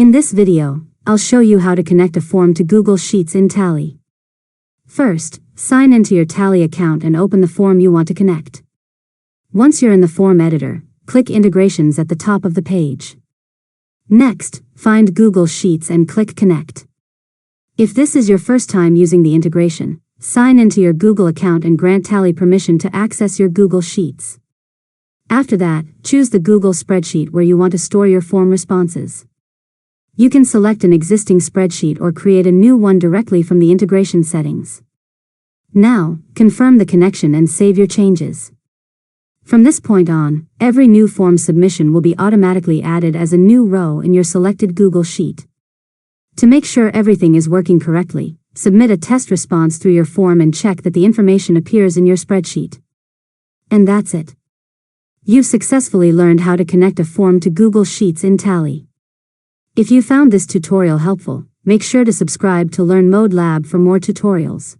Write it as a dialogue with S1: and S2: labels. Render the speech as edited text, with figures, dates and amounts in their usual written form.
S1: In this video, I'll show you how to connect a form to Google Sheets in Tally. First, sign into your Tally account and open the form you want to connect. Once you're in the form editor, click Integrations at the top of the page. Next, find Google Sheets and click Connect. If this is your first time using the integration, sign into your Google account and grant Tally permission to access your Google Sheets. After that, choose the Google spreadsheet where you want to store your form responses. You can select an existing spreadsheet or create a new one directly from the integration settings. Now, confirm the connection and save your changes. From this point on, every new form submission will be automatically added as a new row in your selected Google Sheet. To make sure everything is working correctly, submit a test response through your form and check that the information appears in your spreadsheet. And that's it. You've successfully learned how to connect a form to Google Sheets in Tally. If you found this tutorial helpful, make sure to subscribe to Learn Mode Lab for more tutorials.